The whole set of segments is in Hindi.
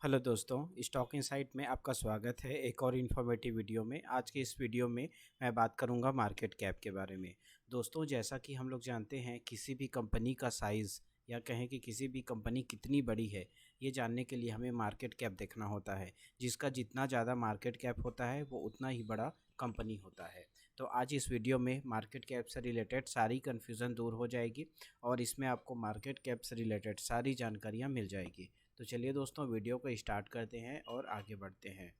हेलो दोस्तों, स्टॉक इनसाइट में आपका स्वागत है एक और इन्फॉर्मेटिव वीडियो में। आज के इस वीडियो में मैं बात करूंगा मार्केट कैप के बारे में। दोस्तों, जैसा कि हम लोग जानते हैं, किसी भी कंपनी का साइज़ या कहें कि किसी भी कंपनी कितनी बड़ी है, ये जानने के लिए हमें मार्केट कैप देखना होता है। जिसका जितना ज़्यादा मार्केट कैप होता है वो उतना ही बड़ा कंपनी होता है। तो आज इस वीडियो में मार्केट कैप से रिलेटेड सारी कन्फ्यूज़न दूर हो जाएगी और इसमें आपको मार्केट कैप से रिलेटेड सारी जानकारियाँ मिल जाएगी। तो चलिए दोस्तों, वीडियो को स्टार्ट करते हैं और आगे बढ़ते हैं।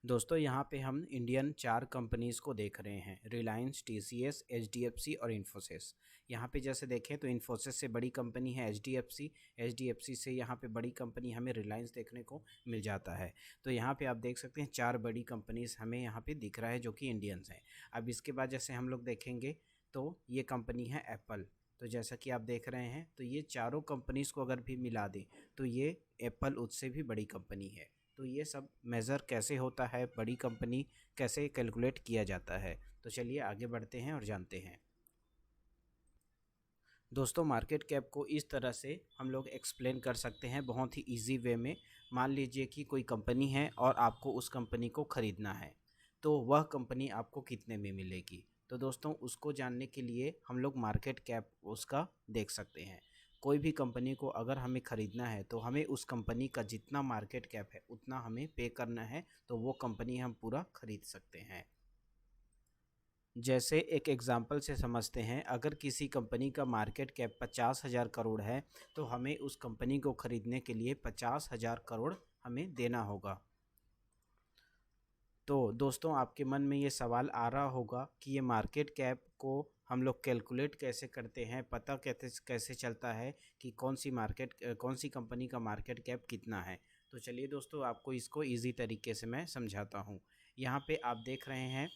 दोस्तों, यहाँ पे हम इंडियन 4 कंपनीज़ को देख रहे हैं: रिलायंस, टीसीएस, एचडीएफसी और इन्फोसिस। यहाँ पे जैसे देखें तो इन्फोसिस से बड़ी कंपनी है एचडीएफसी। एचडीएफसी से यहाँ पे बड़ी कंपनी हमें रिलायंस देखने को मिल जाता है। तो यहाँ पे आप देख सकते हैं 4 बड़ी कंपनीज़ हमें यहाँ पे दिख रहा है जो कि इंडियंस हैं। अब इसके बाद जैसे हम लोग देखेंगे तो ये कंपनी है एप्पल। तो जैसा कि आप देख रहे हैं, तो ये चारों कंपनीज़ को अगर भी मिला दें तो ये एप्पल उससे भी बड़ी कंपनी है। तो ये सब मेज़र कैसे होता है, बड़ी कंपनी कैसे कैलकुलेट किया जाता है, तो चलिए आगे बढ़ते हैं और जानते हैं। दोस्तों, मार्केट कैप को इस तरह से हम लोग एक्सप्लेन कर सकते हैं बहुत ही इजी वे में। मान लीजिए कि कोई कंपनी है और आपको उस कंपनी को ख़रीदना है, तो वह कंपनी आपको कितने में मिलेगी। तो दोस्तों, उसको जानने के लिए हम लोग मार्केट कैप उसका देख सकते हैं। कोई भी कंपनी को अगर हमें ख़रीदना है तो हमें उस कंपनी का जितना मार्केट कैप है उतना हमें पे करना है, तो वो कंपनी हम पूरा ख़रीद सकते हैं। जैसे एक एग्ज़ाम्पल से समझते हैं, अगर किसी कंपनी का मार्केट कैप 50,000 करोड़ है तो हमें उस कंपनी को ख़रीदने के लिए 50,000 करोड़ हमें देना होगा। तो दोस्तों, आपके मन में ये सवाल आ रहा होगा कि ये मार्केट कैप को हम लोग कैलकुलेट कैसे करते हैं, पता कैसे कैसे चलता है कि कौन सी कंपनी का मार्केट कैप कितना है। तो चलिए दोस्तों, आपको इसको ईज़ी तरीके से मैं समझाता हूँ। यहाँ पे आप देख रहे हैं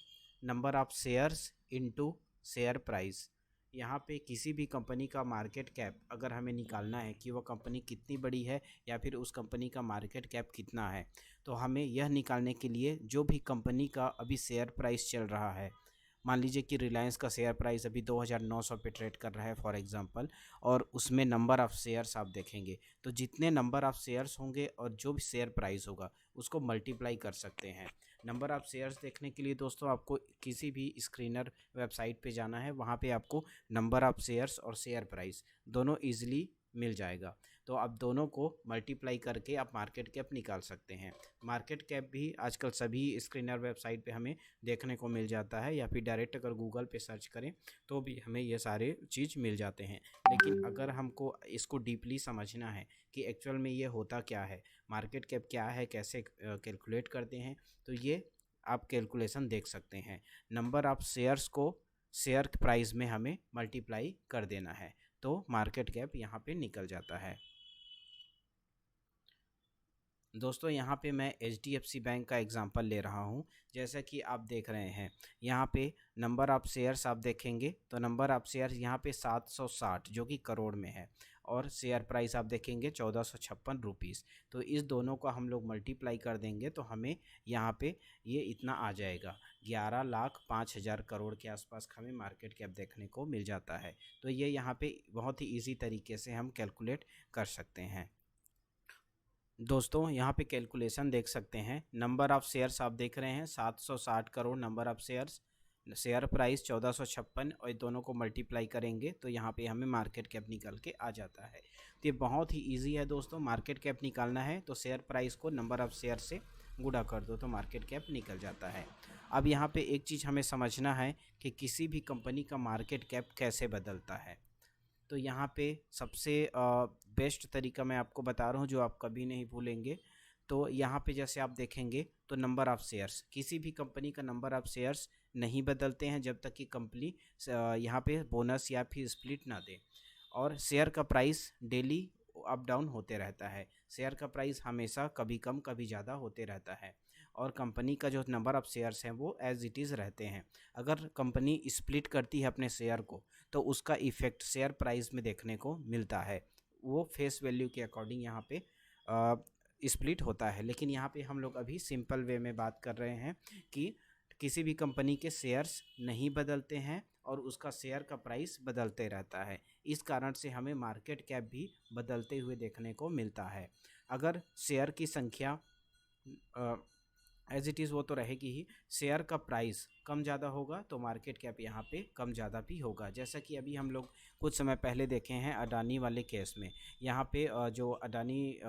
number of shares into share price. यहाँ पे किसी भी कंपनी का मार्केट कैप अगर हमें निकालना है कि वह कंपनी कितनी बड़ी है या फिर उस कंपनी का मार्केट कैप कितना है, तो हमें यह निकालने के लिए जो भी कंपनी का अभी शेयर प्राइस चल रहा है, मान लीजिए कि रिलायंस का शेयर प्राइस अभी 2,900 पे ट्रेड कर रहा है फॉर एग्जांपल, और उसमें नंबर ऑफ़ शेयर्स आप देखेंगे तो जितने नंबर ऑफ़ शेयर्स होंगे और जो भी शेयर प्राइस होगा उसको मल्टीप्लाई कर सकते हैं। नंबर ऑफ़ शेयर्स देखने के लिए दोस्तों आपको किसी भी स्क्रीनर वेबसाइट पे जाना है, वहाँ पे आपको नंबर ऑफ़ शेयर्स और शेयर प्राइस दोनों ईजिली मिल जाएगा। तो आप दोनों को मल्टीप्लाई करके आप मार्केट कैप निकाल सकते हैं। मार्केट कैप भी आजकल सभी स्क्रीनर वेबसाइट पे हमें देखने को मिल जाता है, या फिर डायरेक्ट अगर गूगल पे सर्च करें तो भी हमें ये सारे चीज़ मिल जाते हैं। लेकिन अगर हमको इसको डीपली समझना है कि एक्चुअल में ये होता क्या है, मार्केट कैप क्या है, कैसे कैलकुलेट करते हैं, तो ये आप कैलकुलेशन देख सकते हैं। नंबर ऑफ़ शेयर्स को शेयर प्राइस में हमें मल्टीप्लाई कर देना है, तो मार्केट कैप यहाँ पे निकल जाता है। दोस्तों, यहाँ पे मैं एचडीएफसी बैंक का एग्जांपल ले रहा हूँ। जैसा कि आप देख रहे हैं, यहाँ पे नंबर ऑफ़ शेयर्स आप देखेंगे तो नंबर ऑफ़ शेयर्स यहाँ पे 760 जो कि करोड़ में है, और शेयर प्राइस आप देखेंगे 1456 रुपीज़। तो इस दोनों का हम लोग मल्टीप्लाई कर देंगे तो हमें यहाँ पे ये इतना आ जाएगा, 11,05,000 करोड़ के आसपास हमें मार्केट कैप देखने को मिल जाता है। तो ये यहाँ पे बहुत ही ईजी तरीके से हम कैलकुलेट कर सकते हैं। दोस्तों, यहाँ पे कैलकुलेशन देख सकते हैं। नंबर ऑफ़ शेयर्स आप देख रहे हैं 760 crore number of shares, share price 1456, और दोनों को मल्टीप्लाई करेंगे तो यहाँ पे हमें मार्केट कैप निकल के आ जाता है। तो ये बहुत ही इजी है दोस्तों। मार्केट कैप निकालना है तो शेयर प्राइस को नंबर ऑफ़ शेयर से गुणा कर दो तो मार्केट कैप निकल जाता है। अब यहाँ पे एक चीज़ हमें समझना है कि किसी भी कंपनी का मार्केट कैप कैसे बदलता है। तो यहाँ पे सबसे बेस्ट तरीका मैं आपको बता रहा हूँ जो आप कभी नहीं भूलेंगे। तो यहाँ पे जैसे आप देखेंगे तो नंबर ऑफ़ शेयर्स, किसी भी कंपनी का नंबर ऑफ़ शेयर्स नहीं बदलते हैं जब तक कि कंपनी यहाँ पे बोनस या फिर स्प्लिट ना दे, और शेयर का प्राइस डेली अप डाउन होते रहता है। शेयर का प्राइस हमेशा कभी कम कभी ज़्यादा होते रहता है, और कंपनी का जो नंबर ऑफ़ शेयर्स हैं वो एज़ इट इज़ रहते हैं। अगर कंपनी स्प्लिट करती है अपने शेयर को तो उसका इफ़ेक्ट शेयर प्राइस में देखने को मिलता है। वो फेस वैल्यू के अकॉर्डिंग यहाँ पे स्प्लिट होता है। लेकिन यहाँ पे हम लोग अभी सिंपल वे में बात कर रहे हैं कि किसी भी कंपनी के शेयर्स नहीं बदलते हैं और उसका शेयर का प्राइस बदलते रहता है। इस कारण से हमें मार्केट कैप भी बदलते हुए देखने को मिलता है। अगर शेयर की संख्या एज इट इज़ वो तो रहेगी ही, शेयर का प्राइस कम ज़्यादा होगा तो मार्केट कैप यहाँ पे कम ज़्यादा भी होगा। जैसा कि अभी हम लोग कुछ समय पहले देखे हैं अडानी वाले केस में, यहाँ पे जो अडानी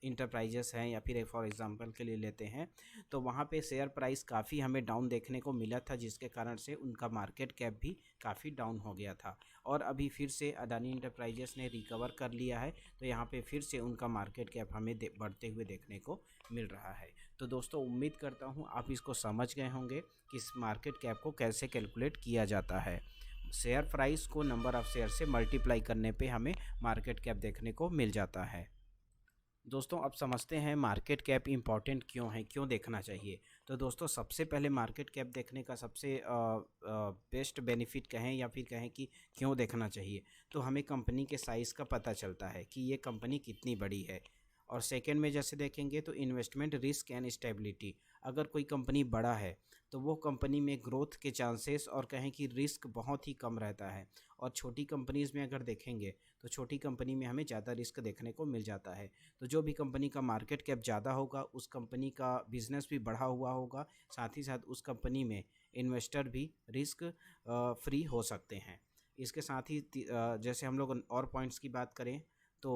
इंटरप्राइजेस हैं या फिर एक फॉर एग्जांपल के लिए लेते हैं, तो वहाँ पे शेयर प्राइस काफ़ी हमें डाउन देखने को मिला था, जिसके कारण से उनका मार्केट कैप भी काफ़ी डाउन हो गया था। और अभी फिर से अडानी इंटरप्राइजेस ने रिकवर कर लिया है, तो यहाँ पे फिर से उनका मार्केट कैप हमें बढ़ते हुए देखने को मिल रहा है। तो दोस्तों उम्मीद करता हूँ आप इसको समझ गए होंगे कि इस मार्केट कैप को कैसे कैलकुलेट किया जाता है। शेयर प्राइस को नंबर ऑफ़ शेयर से मल्टीप्लाई करने पे हमें मार्केट कैप देखने को मिल जाता है। दोस्तों अब समझते हैं मार्केट कैप इम्पॉर्टेंट क्यों है, क्यों देखना चाहिए। तो दोस्तों सबसे पहले मार्केट कैप देखने का सबसे बेस्ट बेनिफिट कहें या फिर कहें कि क्यों देखना चाहिए, तो हमें कंपनी के साइज़ का पता चलता है कि ये कंपनी कितनी बड़ी है। और सेकंड में जैसे देखेंगे तो इन्वेस्टमेंट रिस्क एंड स्टेबिलिटी, अगर कोई कंपनी बड़ा है तो वो कंपनी में ग्रोथ के चांसेस और कहें कि रिस्क बहुत ही कम रहता है। और छोटी कंपनीज़ में अगर देखेंगे तो छोटी कंपनी में हमें ज़्यादा रिस्क देखने को मिल जाता है। तो जो भी कंपनी का मार्केट कैप ज़्यादा होगा उस कंपनी का बिजनेस भी बढ़ा हुआ होगा, साथ ही साथ उस कंपनी में इन्वेस्टर भी रिस्क फ्री हो सकते हैं। इसके साथ ही जैसे हम लोग और पॉइंट्स की बात करें तो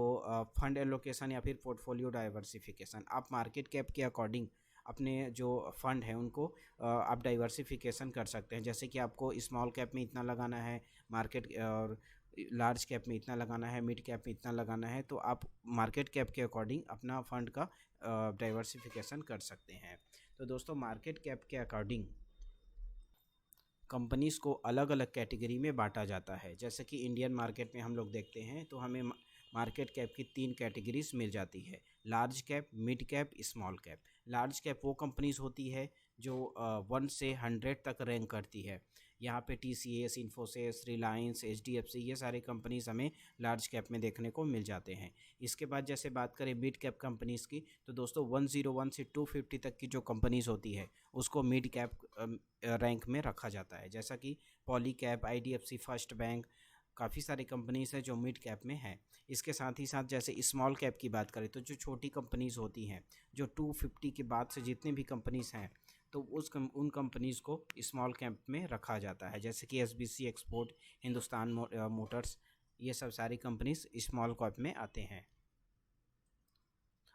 फंड एलोकेशन या फिर पोर्टफोलियो डाइवर्सिफिकेशन, आप मार्केट कैप के अकॉर्डिंग अपने जो फंड है उनको आप डाइवर्सिफिकेशन कर सकते हैं। जैसे कि आपको स्मॉल कैप में इतना लगाना है, मार्केट और लार्ज कैप में इतना लगाना है, मिड कैप में इतना लगाना है, तो आप मार्केट कैप के अकॉर्डिंग अपना फंड का डाइवर्सिफिकेशन कर सकते हैं। तो दोस्तों मार्केट कैप के अकॉर्डिंग कंपनीज़ को अलग अलग कैटेगरी में बांटा जाता है। जैसे कि इंडियन मार्केट में हम लोग देखते हैं तो हमें मार्केट कैप की 3 कैटेगरीज मिल जाती है, large cap, mid cap, small cap. Large cap वो कंपनीज़ होती है जो 1 से 100 तक रैंक करती है। यहाँ पे TCS, इन्फोसिस, रिलायंस, HDFC ये सारे कंपनीज़ हमें लार्ज कैप में देखने को मिल जाते हैं। इसके बाद जैसे बात करें मिड कैप कंपनीज़ की, तो दोस्तों 101 से 250 तक की जो कंपनीज़ होती है उसको मिड कैप रैंक में रखा जाता है। जैसा कि poly cap, IDFC first bank, काफ़ी सारी कंपनीज़ हैं जो मिड कैप में हैं। इसके साथ ही साथ जैसे स्मॉल कैप की बात करें तो जो छोटी कंपनीज़ होती हैं, जो 250 के बाद से जितनी भी कंपनीज़ हैं, तो उन कंपनीज़ को स्मॉल कैप में रखा जाता है। जैसे कि SBC एक्सपोर्ट, हिंदुस्तान मोटर्स, ये सब सारी कंपनीज़ स्मॉल कैप में आते हैं।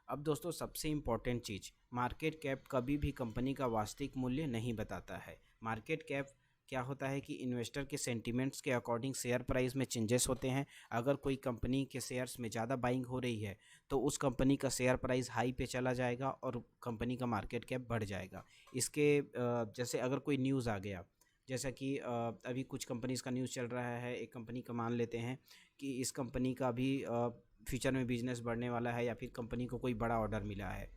अब दोस्तों सबसे इम्पॉर्टेंट चीज़, मार्केट कैप कभी भी कंपनी का वास्तविक मूल्य नहीं बताता है। मार्केट कैप क्या होता है कि इन्वेस्टर के सेंटिमेंट्स के अकॉर्डिंग शेयर प्राइस में चेंजेस होते हैं। अगर कोई कंपनी के शेयर्स में ज़्यादा बाइंग हो रही है तो उस कंपनी का शेयर प्राइस हाई पे चला जाएगा और कंपनी का मार्केट कैप बढ़ जाएगा। इसके जैसे अगर कोई न्यूज़ आ गया, जैसा कि अभी कुछ कंपनीज़ का न्यूज़ चल रहा है, एक कंपनी का मान लेते हैं कि इस कंपनी का भी फ्यूचर में बिजनेस बढ़ने वाला है या फिर कंपनी को कोई बड़ा ऑर्डर मिला है,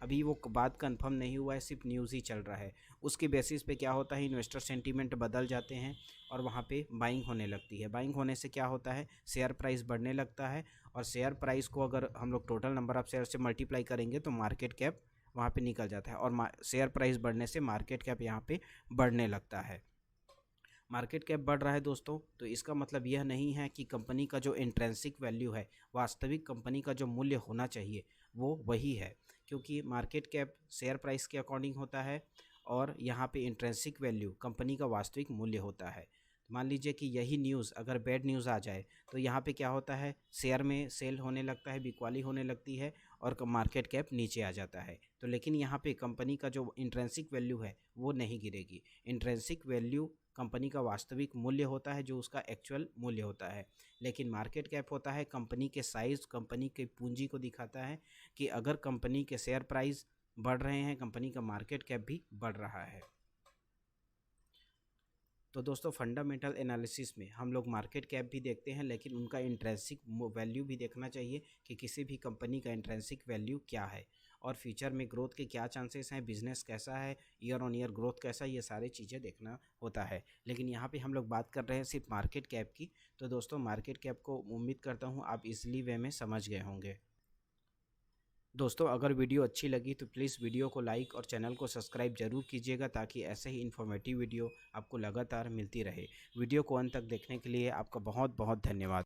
अभी वो बात कंफर्म नहीं हुआ है, सिर्फ न्यूज़ ही चल रहा है। उसके बेसिस पे क्या होता है, इन्वेस्टर सेंटीमेंट बदल जाते हैं और वहाँ पे बाइंग होने लगती है। बाइंग होने से क्या होता है, शेयर प्राइस बढ़ने लगता है और शेयर प्राइस को अगर हम लोग टोटल नंबर ऑफ़ शेयर से मल्टीप्लाई करेंगे तो मार्केट कैप वहाँ पे निकल जाता है और शेयर प्राइस बढ़ने से मार्केट कैप यहाँ पे बढ़ने लगता है। मार्केट कैप बढ़ रहा है दोस्तों, तो इसका मतलब यह नहीं है कि कंपनी का जो इंट्रिंसिक वैल्यू है, वास्तविक कंपनी का जो मूल्य होना चाहिए वो वही है, क्योंकि मार्केट कैप शेयर प्राइस के अकॉर्डिंग होता है और यहाँ पे इंट्रिंसिक वैल्यू कंपनी का वास्तविक मूल्य होता है। मान लीजिए कि यही न्यूज़ अगर बैड न्यूज़ आ जाए तो यहाँ पे क्या होता है, शेयर में सेल होने लगता है, बिकवाली होने लगती है और मार्केट कैप नीचे आ जाता है। तो लेकिन यहाँ पे कंपनी का जो इंट्रिंसिक वैल्यू है वो नहीं गिरेगी। इंट्रिंसिक वैल्यू कंपनी का वास्तविक मूल्य होता है, जो उसका एक्चुअल मूल्य होता है। लेकिन मार्केट कैप होता है कंपनी के साइज़, कंपनी के पूंजी को दिखाता है कि अगर कंपनी के शेयर प्राइस बढ़ रहे हैं, कंपनी का मार्केट कैप भी बढ़ रहा है। तो दोस्तों फंडामेंटल एनालिसिस में हम लोग मार्केट कैप भी देखते हैं, लेकिन उनका इंट्रिंसिक वैल्यू भी देखना चाहिए कि किसी भी कंपनी का इंट्रिंसिक वैल्यू क्या है और फ्यूचर में ग्रोथ के क्या चांसेस हैं, बिजनेस कैसा है, ईयर ऑन ईयर ग्रोथ कैसा है, ये सारी चीज़ें देखना होता है। लेकिन यहाँ पे हम लोग बात कर रहे हैं सिर्फ मार्केट कैप की। तो दोस्तों मार्केट कैप को उम्मीद करता हूँ आप इजली वे में समझ गए होंगे। दोस्तों अगर वीडियो अच्छी लगी तो प्लीज़ वीडियो को लाइक और चैनल को सब्सक्राइब जरूर कीजिएगा, ताकि ऐसे ही इन्फॉर्मेटिव वीडियो आपको लगातार मिलती रहे। वीडियो को अंत तक देखने के लिए आपका बहुत बहुत धन्यवाद।